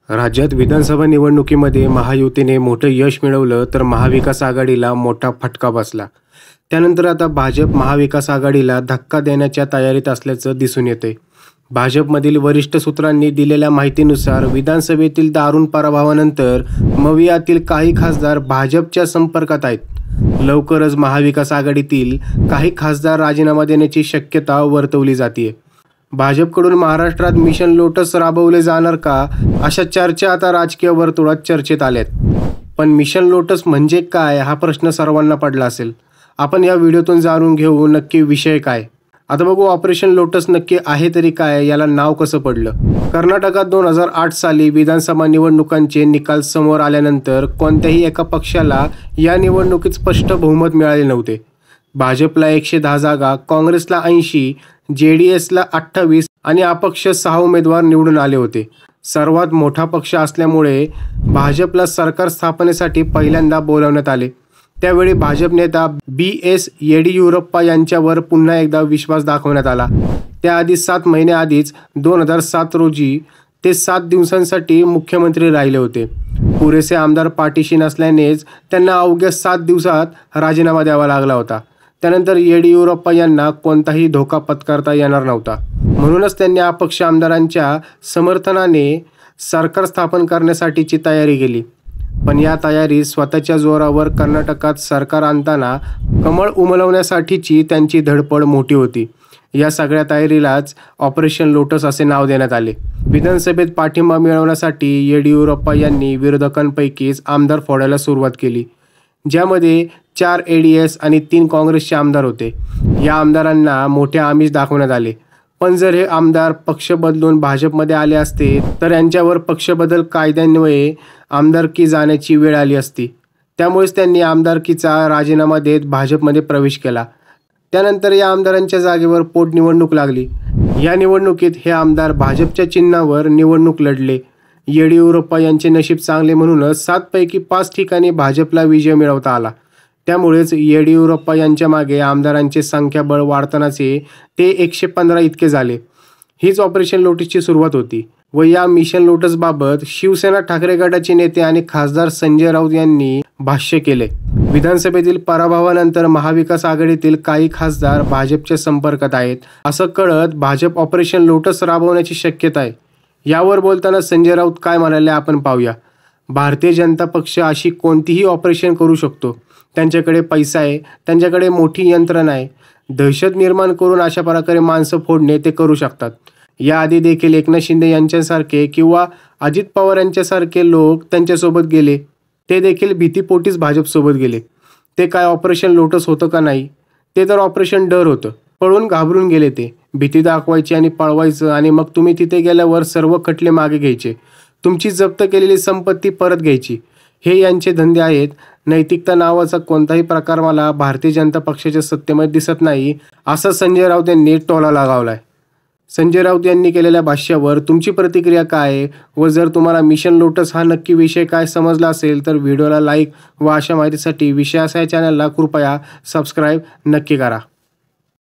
राज्यात विधानसभा निवडणुकीमध्ये महायुतीने मोठं यश मिळवलं तर महाविकास आघाडीला मोठा फटका बसला. त्यानंतर आता भाजप महाविकास आघाडीला धक्का देण्याच्या तयारीत असल्याचं दिसून येते. भाजपमधील वरिष्ठ सूत्रांनी दिलेल्या माहितीनुसार विधानसभेतील दारुण पराभवानंतर मवियातील काही खासदार भाजपच्या संपर्कात आहेत. लवकरच महाविकास आघाडीतील काही खासदार राजीनामा देण्याची शक्यता वर्तवली जाते. भाजपकडून महाराष्ट्रात मिशन लोटस राबवले जाणार का, अशा चर्चा आता राजकीय वर्तुळात चर्चेत आल्यात. पण मिशन लोटस म्हणजे काय हा प्रश्न सर्वांना पडला असेल. आपण या व्हिडिओतून जाणून घेऊ नक्की विषय काय. आता बघू ऑपरेशन लोटस नक्की आहे तरी काय, याला नाव कसं पडलं. कर्नाटकात 2008 साली विधानसभा निवडणुकांचे निकाल समोर आल्यानंतर कोणत्याही एका पक्षाला या निवडणुकीत स्पष्ट बहुमत मिळाले नव्हते. भाजपला 110 जागा, काँग्रेसला 80, JDSला 28 आणि अपक्ष 6 उमेदवार निवडून आले होते. सर्वात मोठा पक्ष असल्यामुळे भाजपला सरकार स्थापनेसाठी पहिल्यांदा बोलावण्यात आले. त्यावेळी भाजप नेता BS येडियुरप्पा यांच्यावर पुन्हा एकदा विश्वास दाखवण्यात आला. त्याआधी 7 महिन्याआधीच 2007 रोजी ते 7 दिवसांसाठी मुख्यमंत्री राहिले होते. पुरेसे आमदार पाठीशी नसल्यानेच त्यांना अवघ्या 7 दिवसात राजीनामा द्यावा लागला होता. त्यानंतर येडियुरप्पा यांना कोणताही धोका पत्करता येणार नव्हता. म्हणूनच त्यांनी अपक्ष आमदारांच्या समर्थनाने सरकार स्थापन करण्यासाठीची तयारी केली. पण या तयारी स्वतःच्या जोरावर कर्नाटकात सरकार आणताना कमळ उमलवण्यासाठीची त्यांची धडपड मोठी होती. या सगळ्या तयारीलाच ऑपरेशन लोटस असे नाव देण्यात आले. विधानसभेत पाठिंबा मिळवण्यासाठी येडियुरप्पा यांनी विरोधकांपैकीच आमदार फोडायला सुरुवात केली, ज्यामध्ये 4 ADS आणि 3 काँग्रेसचे आमदार होते. या आमदारांना मोठे आमिष दाखवण्यात आले. पण जर हे आमदार पक्ष बदलून भाजपमध्ये आले असते तर यांच्यावर पक्षबदल कायद्यान्वये आमदारकी जाण्याची वेळ आली असती. त्यामुळेच त्यांनी आमदारकीचा राजीनामा देत भाजपमध्ये प्रवेश केला. त्यानंतर या आमदारांच्या जागेवर पोटनिवडणूक लागली. या निवडणुकीत हे आमदार भाजपच्या चिन्हावर निवडणूक लढले. येडियुरप्पा यांचे नशीब चांगले म्हणूनच 7 पैकी 5 ठिकाणी भाजपला विजय मिळवता आला. त्यामुळेच येडियुरप्पा यांच्या मागे आमदारांचे संख्याबळ वाढतानाचे ते 115 इतके झाले. हीच ऑपरेशन लोटसची सुरुवात होती. व या मिशन लोटसबाबत शिवसेना ठाकरे गटाचे नेते आणि खासदार संजय राऊत यांनी भाष्य केले. विधानसभेतील पराभवानंतर महाविकास आघाडीतील काही खासदार भाजपच्या संपर्कात आहेत असं कळत भाजप ऑपरेशन लोटस राबवण्याची शक्यता आहे. यावर बोलताना संजय राऊत काय म्हणाले आपण पाहूया. भारतीय जनता पक्ष अशी कोणतीही ऑपरेशन करू शकतो. त्यांच्याकडे पैसा आहे, त्यांच्याकडे मोठी यंत्रणा आहे. दहशत निर्माण करून अशा प्रकारे माणसं फोडणे ते करू शकतात. याआधी देखील एकनाथ शिंदे यांच्यासारखे किंवा अजित पवार यांच्यासारखे लोक त्यांच्यासोबत गेले. ते देखील भीतीपोटीच भाजपसोबत गेले. ते काय ऑपरेशन लोटस होतं का नाही, ते तर ऑपरेशन डर होतं. पळून घाबरून गेले. ते भीती दाखवायची आणि पळवायचं आणि मग तुम्ही तिथे गेल्यावर सर्व खटले मागे घ्यायचे, तुमची जप्त केलेली संपत्ती परत घ्यायची. हे यांचे धंदे आहेत. नैतिकता नावाचा कोणताही प्रकार मला भारतीय जनता पक्षाच्या सत्तेमध्ये दिसत नाही, असा संजय राऊत यांनी टोला लगावलाय. संजय राऊत यांनी केलेल्या भाष्यावर तुमची प्रतिक्रिया काय आहे व जर तुम्हाला मिशन लोटस हा नक्की विषय काय समजला असेल तर व्हिडिओला लाईक व अशा माहितीसाठी विषयाच्या चॅनलला कृपया सबस्क्राईब नक्की करा.